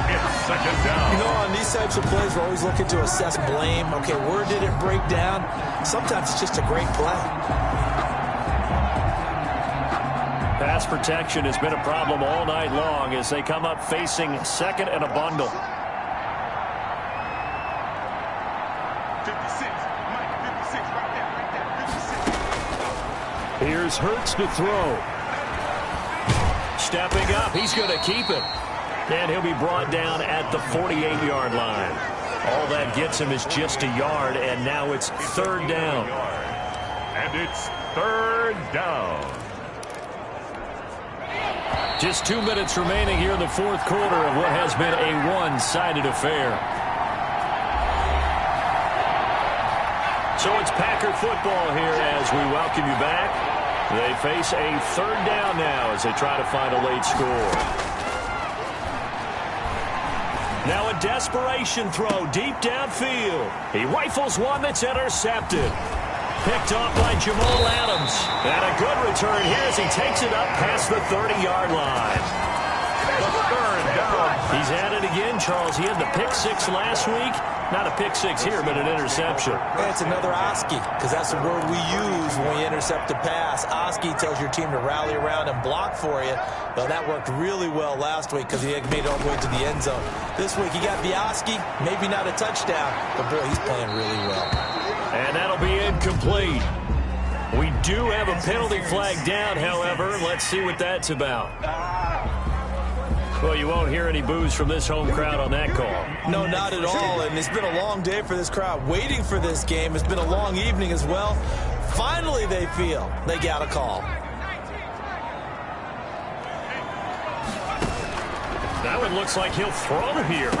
It's second down. You know, on these types of plays, we're always looking to assess blame. Okay, where did it break down? Sometimes it's just a great play. Pass protection has been a problem all night long as they come up facing second and a bundle. 56, Mike, 56, right there, 56. Here's Hurts to throw. Stepping up, he's going to keep it. And he'll be brought down at the 48-yard line. All that gets him is just a yard, and now it's third down. And it's third down. Just 2 minutes remaining here in the fourth quarter of what has been a one-sided affair. So it's Packer football here as we welcome you back. They face a third down now as they try to find a late score. Now a desperation throw deep downfield. He rifles one that's intercepted. Picked off by Jamal Adams. And a good return here as he takes it up past the 30-yard line. The third down. He's at it again, Charles. He had the pick six last week. Not a pick six here, but an interception. Yeah, it's another Oski, because that's the word we use when we intercept a pass. Oski tells your team to rally around and block for you. Well, that worked really well last week because he made it all the way to the end zone. This week he got the Oski, maybe not a touchdown, but boy, he's playing really well. And that'll be incomplete. We do have a penalty flag down, however. Let's see what that's about. Well, you won't hear any boos from this home crowd on that call. No, not at all, and it's been a long day for this crowd waiting for this game. It's been a long evening as well. Finally, they feel they got a call. That one looks like he'll throw here.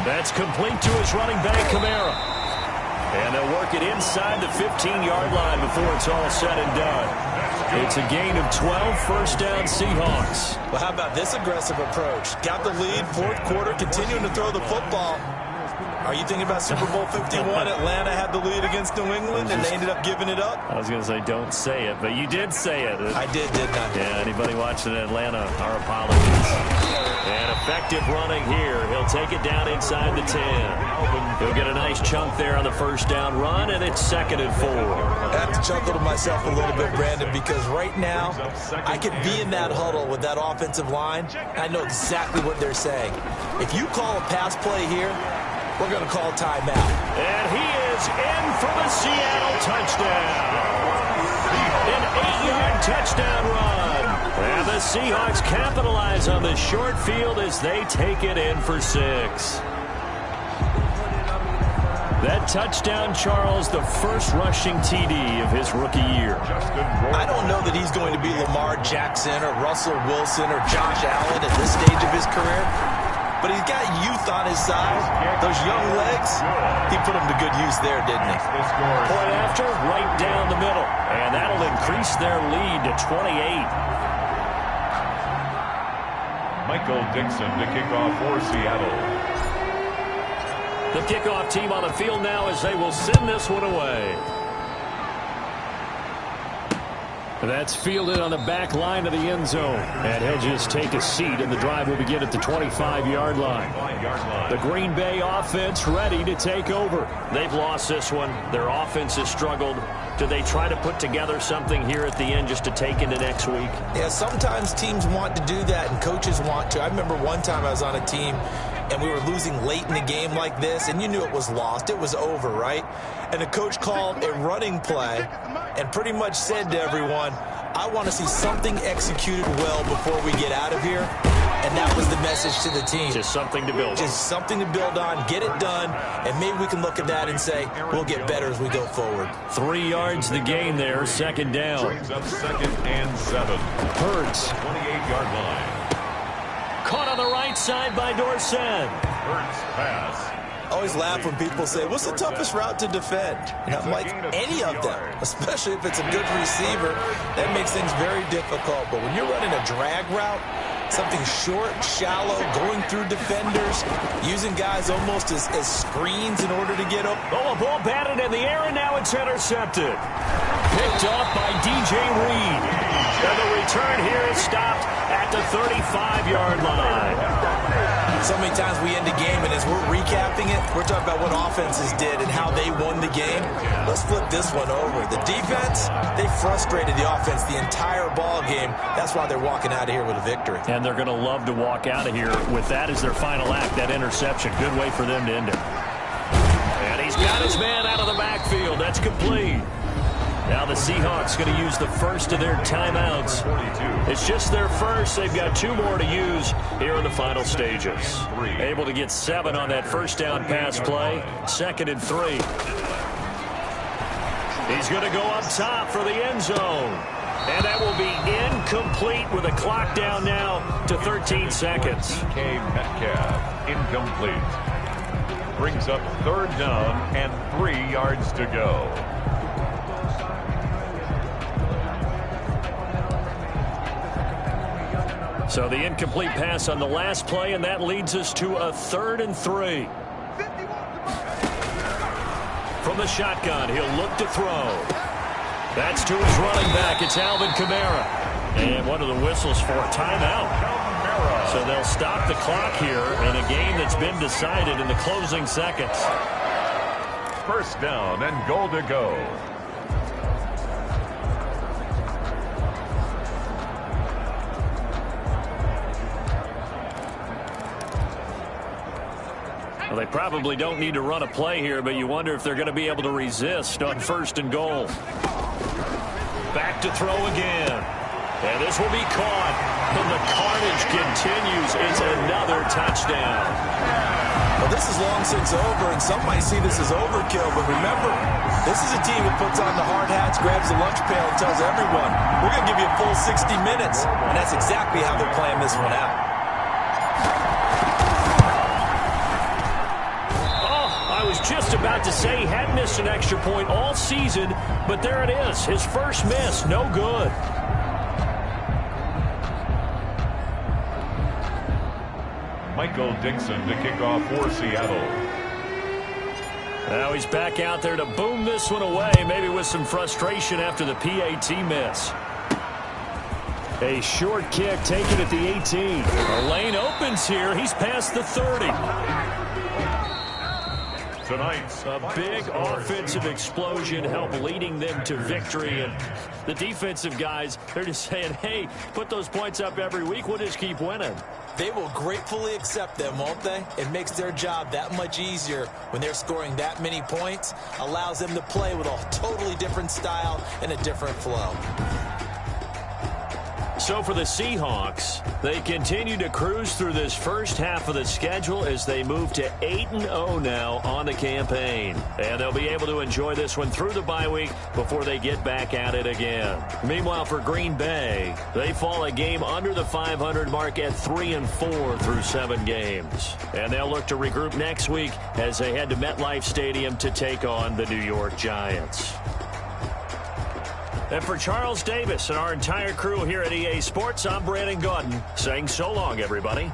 That's complete to his running back, Kamara. And they'll work it inside the 15-yard line before it's all said and done. It's a gain of 12, first down Seahawks. Well, how about this aggressive approach? Got the lead, fourth quarter, continuing to throw the football. Are you thinking about Super Bowl 51? Atlanta had the lead against New England, and they ended up giving it up? I was going to say don't say it, but you did say it. I did, didn't I? Yeah, anybody watching Atlanta, our apologies. And effective running here. He'll take it down inside the 10. He'll get a nice chunk there on the first down run, and it's second and 4. I have to chuckle to myself a little bit, Brandon, because right now I could be in that huddle with that offensive line. I know exactly what they're saying. If you call a pass play here, we're going to call timeout. And he is in for the Seattle touchdown. An 8-yard touchdown run. And the Seahawks capitalize on the short field as they take it in for 6. That touchdown, Charles, the first rushing TD of his rookie year. I don't know that he's going to be Lamar Jackson or Russell Wilson or Josh Allen at this stage of his career. But he's got youth on his side. Those young legs, he put them to good use there, didn't he? Point after, right down the middle. And that'll increase their lead to 28. Michael Dixon to kick off for Seattle. The kickoff team on the field now as they will send this one away. That's fielded on the back line of the end zone. And he'll just take a seat, and the drive will begin at the 25-yard line. The Green Bay offense ready to take over. They've lost this one. Their offense has struggled. Do they try to put together something here at the end just to take into next week? Yeah, sometimes teams want to do that, and coaches want to. I remember one time I was on a team, and we were losing late in the game like this, and you knew it was lost. It was over, right? And the coach called a running play and pretty much said to everyone, I want to see something executed well before we get out of here. and that was the message to the team. Just something to build on. Just something to build on, get it done, and maybe we can look at that and say, we'll get better as we go forward. 3 yards the gain there, second down. Brings up 2nd and 7. Hurts. 28-yard line. Caught on the right side by Dorsett. Hurts pass. I always laugh when people say, what's the toughest route to defend? And I'm like, any of them, especially if it's a good receiver. That makes things very difficult. But when you're running a drag route, something short, shallow, going through defenders, using guys almost as screens in order to get up. Oh, a ball batted in the air, and now it's intercepted. Picked off by DJ Reed. And the return here is stopped at the 35-yard line. So many times we end a game, and as we're recapping it, we're talking about what offenses did and how they won the game. Let's flip this one over. The defense, they frustrated the offense the entire ball game. That's why they're walking out of here with a victory. And they're going to love to walk out of here with that as their final act, that interception. Good way for them to end it. And he's got his man out of the backfield. That's complete. Now the Seahawks going to use the first of their timeouts. It's just their first. They've got 2 more to use here in the final stages. Able to get 7 on that first down pass play. 2nd and 3. He's going to go up top for the end zone. And that will be incomplete with a clock down now to 13 seconds. DK Metcalf, incomplete. Brings up 3rd down and 3 yards to go. So the incomplete pass on the last play, and that leads us to a 3rd and 3. From the shotgun, he'll look to throw. That's to his running back. It's Alvin Kamara. And one of the whistles for a timeout. So they'll stop the clock here in a game that's been decided in the closing seconds. 1st down and goal to go. Well, they probably don't need to run a play here, but you wonder if they're going to be able to resist on 1st and goal. Back to throw again. And this will be caught. And the carnage continues. It's another touchdown. Well, this is long since over, and some might see this as overkill. But remember, this is a team that puts on the hard hats, grabs the lunch pail, and tells everyone, we're going to give you a full 60 minutes. And that's exactly how they're playing this one out. Just about to say he had missed an extra point all season, but there it is. His first miss, no good. Michael Dixon to kick off for Seattle. Now he's back out there to boom this one away, maybe with some frustration after the PAT miss. A short kick taken at the 18. The lane opens here. He's past the 30. Tonight's a big offensive explosion helped leading them to victory. And the defensive guys, they're just saying, hey, put those points up every week. We'll just keep winning. They will gratefully accept them, won't they? It makes their job that much easier when they're scoring that many points. Allows them to play with a totally different style and a different flow. So for the Seahawks, they continue to cruise through this first half of the schedule as they move to 8-0 now on the campaign. And they'll be able to enjoy this one through the bye week before they get back at it again. Meanwhile, for Green Bay, they fall a game under the 500 mark at 3-4 through 7 games. And they'll look to regroup next week as they head to MetLife Stadium to take on the New York Giants. And for Charles Davis and our entire crew here at EA Sports, I'm Brandon Gaudin saying so long, everybody.